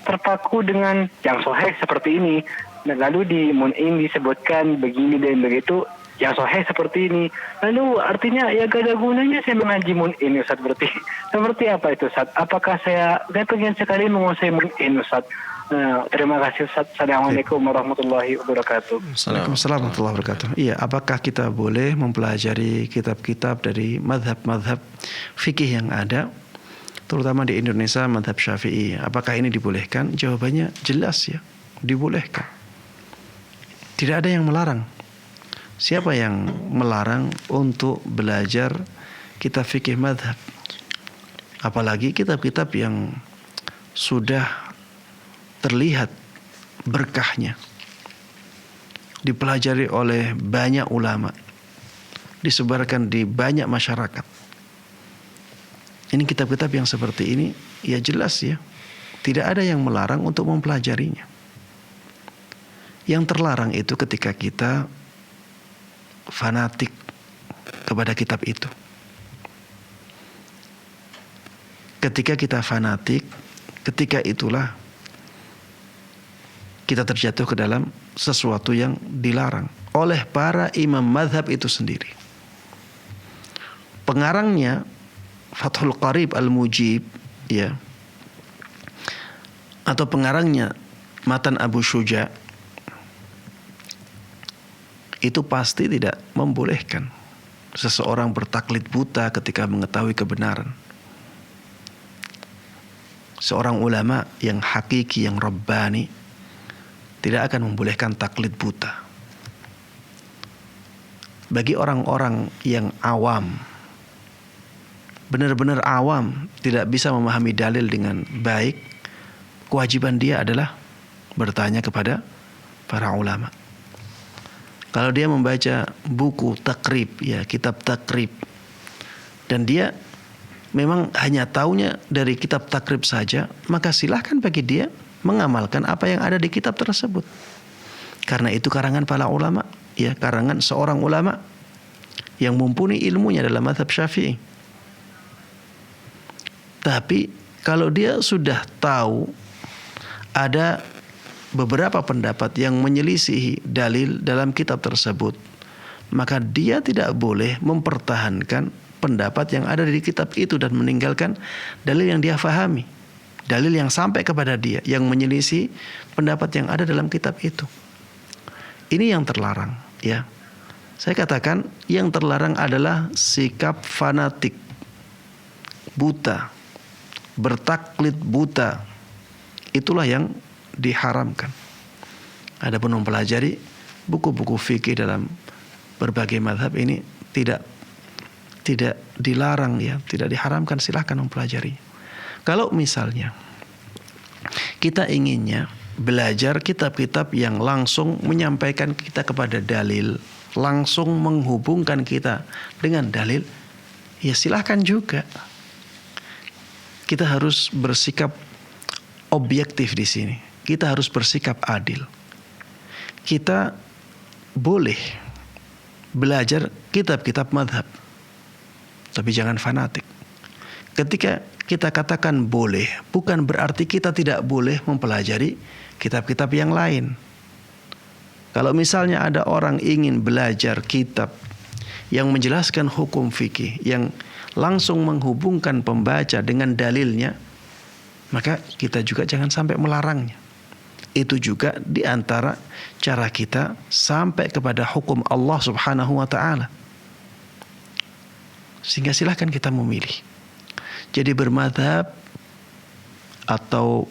terpaku dengan yang sahih seperti ini. Nah, lalu di Mun'in disebutkan begini dan begitu, yang sahih seperti ini. Lalu artinya ya gak ada gunanya saya mengaji Mun'in, Ustaz, berarti. Seperti apa itu, Ustaz? Apakah saya pengen sekali menguasai Mun'in, Ustaz. Terima kasih, Ustaz. Assalamualaikum warahmatullahi wabarakatuh. Waalaikumsalam warahmatullahi wabarakatuh. Iya, apakah kita boleh mempelajari kitab-kitab dari mazhab-mazhab fikih yang ada, terutama di Indonesia mazhab Syafi'i? Apakah ini dibolehkan? Jawabannya jelas ya, dibolehkan. Tidak ada yang melarang. Siapa yang melarang untuk belajar kitab fikih mazhab? Apalagi kitab-kitab yang sudah terlihat berkahnya, dipelajari oleh banyak ulama, disebarkan di banyak masyarakat. Ini kitab-kitab yang seperti ini, ya jelas ya, tidak ada yang melarang untuk mempelajarinya. Yang terlarang itu ketika kita fanatik kepada kitab itu. Ketika kita fanatik, ketika itulah kita terjatuh ke dalam sesuatu yang dilarang oleh para imam mazhab itu sendiri. Pengarangnya Fathul Qorib Al-Mujib, ya, atau pengarangnya Matan Abu Syuja, itu pasti tidak membolehkan seseorang bertaklid buta ketika mengetahui kebenaran. Seorang ulama yang hakiki, yang rabbani, tidak akan membolehkan taklid buta. Bagi orang-orang yang awam, benar-benar awam, tidak bisa memahami dalil dengan baik, kewajiban dia adalah bertanya kepada para ulama. Kalau dia membaca buku takrib, ya kitab takrib, dan dia memang hanya taunya dari kitab takrib saja, maka silahkan bagi dia mengamalkan apa yang ada di kitab tersebut. Karena itu karangan para ulama, ya karangan seorang ulama yang mumpuni ilmunya dalam mazhab Syafi'i. Tapi kalau dia sudah tahu ada beberapa pendapat yang menyelisihi dalil dalam kitab tersebut, maka dia tidak boleh mempertahankan pendapat yang ada di kitab itu dan meninggalkan dalil yang dia fahami, dalil yang sampai kepada dia yang menyelisih pendapat yang ada dalam kitab itu. Ini yang terlarang, ya. Saya katakan yang terlarang adalah sikap fanatik, buta, bertaklid buta. Itulah yang diharamkan. Adapun mempelajari buku-buku fikih dalam berbagai mazhab ini tidak dilarang, ya, tidak diharamkan, silahkan mempelajari. Kalau misalnya kita inginnya belajar kitab-kitab yang langsung menyampaikan kita kepada dalil, langsung menghubungkan kita dengan dalil, ya silahkan juga. Kita harus bersikap objektif di sini. Kita harus bersikap adil. Kita boleh belajar kitab-kitab madhab, tapi jangan fanatik. Ketika kita katakan boleh, bukan berarti kita tidak boleh mempelajari kitab-kitab yang lain. Kalau misalnya ada orang ingin belajar kitab yang menjelaskan hukum fikih, yang langsung menghubungkan pembaca dengan dalilnya, maka kita juga jangan sampai melarangnya. Itu juga di antara cara kita sampai kepada hukum Allah Subhanahu wa ta'ala. Sehingga silahkan kita memilih. Jadi bermadhab atau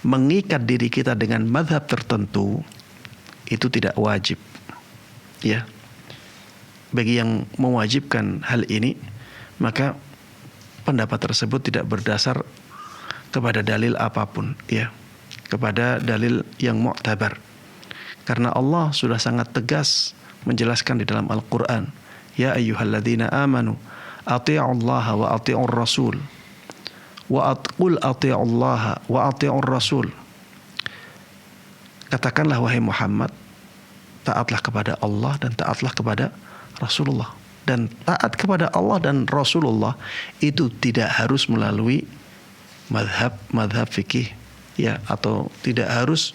mengikat diri kita dengan madhab tertentu itu tidak wajib, ya. Bagi yang mewajibkan hal ini, maka pendapat tersebut tidak berdasar kepada dalil apapun, ya, kepada dalil yang mu'tabar. Karena Allah sudah sangat tegas menjelaskan di dalam Al-Quran, ya ayyuhalladzina amanu ati'ullaha wa ati'ur rasul wa qul ati'ullaha wa ati'ur rasul. Katakanlah wahai Muhammad, taatlah kepada Allah dan taatlah kepada Rasulullah. Dan taat kepada Allah dan Rasulullah itu tidak harus melalui madhab fikih, ya, atau tidak harus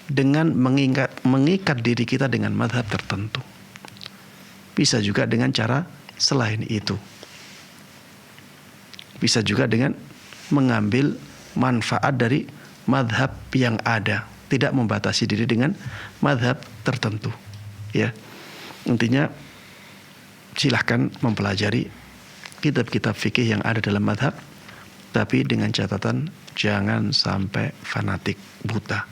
dengan mengikat diri kita dengan madhab tertentu. Bisa juga dengan cara selain itu. Bisa juga dengan mengambil manfaat dari madhab yang ada, tidak membatasi diri dengan madhab tertentu, ya. Intinya silahkan mempelajari kitab-kitab fikih yang ada dalam madhab, tapi dengan catatan jangan sampai fanatik buta.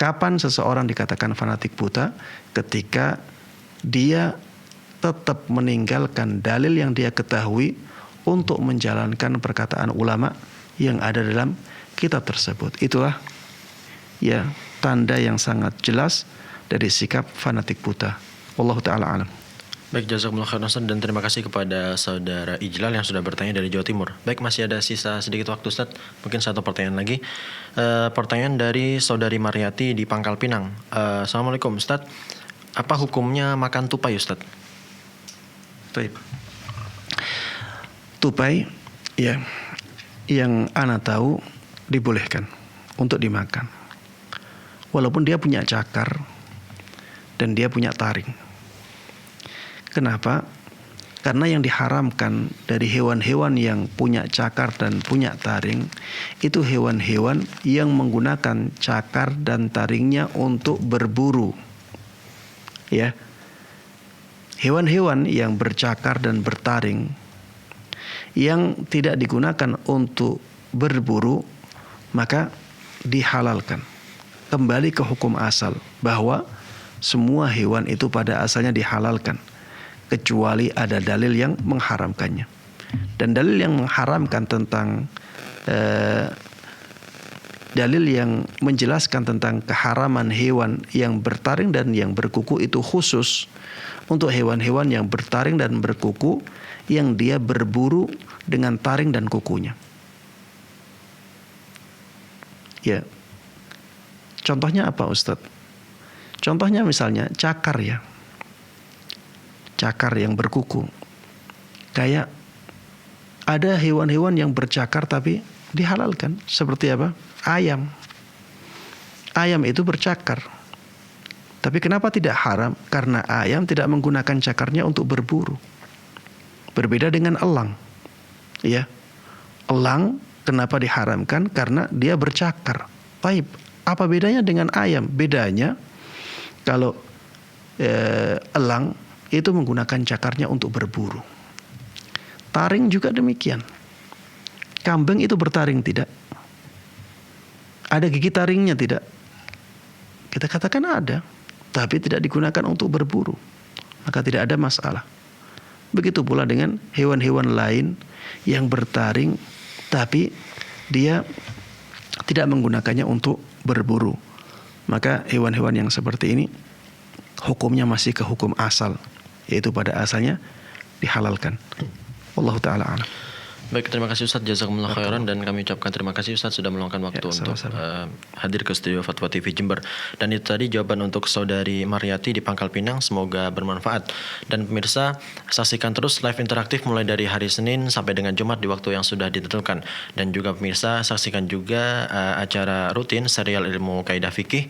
Kapan seseorang dikatakan fanatik buta? Ketika dia tetap meninggalkan dalil yang dia ketahui untuk menjalankan perkataan ulama yang ada dalam kitab tersebut. Itulah, ya, tanda yang sangat jelas dari sikap fanatik buta. Wallahu ta'ala alam. Baik, jazakumullah khairan Ustaz, dan terima kasih kepada saudara Ijlal yang sudah bertanya dari Jawa Timur. Baik, masih ada sisa sedikit waktu Ustaz, mungkin satu pertanyaan lagi. Pertanyaan dari saudari Mariati di Pangkal Pinang. Assalamualaikum Ustaz, apa hukumnya makan tupai Ustaz? Baik. Tupai, ya, yang ana tahu dibolehkan untuk dimakan, walaupun dia punya cakar dan dia punya taring. Kenapa? Karena yang diharamkan dari hewan-hewan yang punya cakar dan punya taring itu hewan-hewan yang menggunakan cakar dan taringnya untuk berburu, ya. Hewan-hewan yang bercakar dan bertaring yang tidak digunakan untuk berburu, maka dihalalkan. Kembali ke hukum asal bahwa semua hewan itu pada asalnya dihalalkan, kecuali ada dalil yang mengharamkannya. Dan dalil yang mengharamkan tentang dalil yang menjelaskan tentang keharaman hewan yang bertaring dan yang berkuku itu khusus untuk hewan-hewan yang bertaring dan berkuku yang dia berburu dengan taring dan kukunya. Ya. Contohnya apa Ustadz? Contohnya misalnya cakar, ya. Cakar yang berkuku. Kayak ada hewan-hewan yang bercakar tapi dihalalkan. Seperti apa? Ayam. Ayam itu bercakar. Tapi kenapa tidak haram? Karena ayam tidak menggunakan cakarnya untuk berburu. Berbeda dengan elang. Ya. Elang kenapa diharamkan? Karena dia bercakar. Baik, apa bedanya dengan ayam? Bedanya kalau elang itu menggunakan cakarnya untuk berburu. Taring juga demikian. Kambing itu bertaring tidak? Ada gigi taringnya tidak? Kita katakan ada, tapi tidak digunakan untuk berburu. Maka tidak ada masalah. Begitu pula dengan hewan-hewan lain yang bertaring, tapi dia tidak menggunakannya untuk berburu. Maka hewan-hewan yang seperti ini hukumnya masih ke hukum asal, yaitu pada asalnya dihalalkan. Wallahu ta'ala a'lam. Baik, terima kasih Ustaz, jazakumullah khairan, dan kami ucapkan terima kasih Ustaz sudah meluangkan waktu untuk hadir ke studio Fatwa TV Jember. Dan itu tadi jawaban untuk saudari Mariati di Pangkal Pinang, semoga bermanfaat. Dan pemirsa, saksikan terus live interaktif mulai dari hari Senin sampai dengan Jumat di waktu yang sudah ditentukan. Dan juga pemirsa, saksikan juga acara rutin serial ilmu kaidah fikih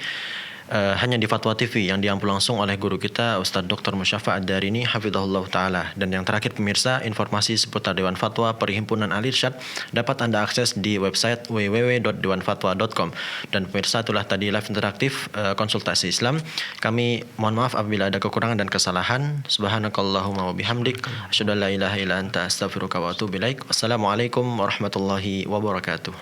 hanya di Fatwa TV yang diampu langsung oleh guru kita Ustadz Dr. Musyafa Ad-Darini hafizahullah ta'ala. Dan yang terakhir pemirsa, informasi seputar Dewan Fatwa Perhimpunan Al-Irsyad dapat Anda akses di website www.dewanfatwa.com. Dan pemirsa, itulah tadi live interaktif konsultasi Islam. Kami mohon maaf apabila ada kekurangan dan kesalahan. Subhanakallahumma wa bihamdik asyhadu an la ilaha illa anta astaghfiruka wa atubu ilaik. Wassalamualaikum warahmatullahi wabarakatuh.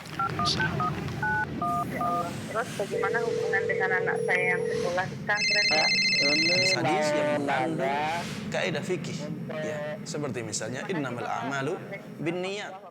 Terus bagaimana hubungan dengan anak saya yang sekolah di pesantren? Hadis yang mengandung kaidah fikih, ya, seperti misalnya innamal a'malu binniyat.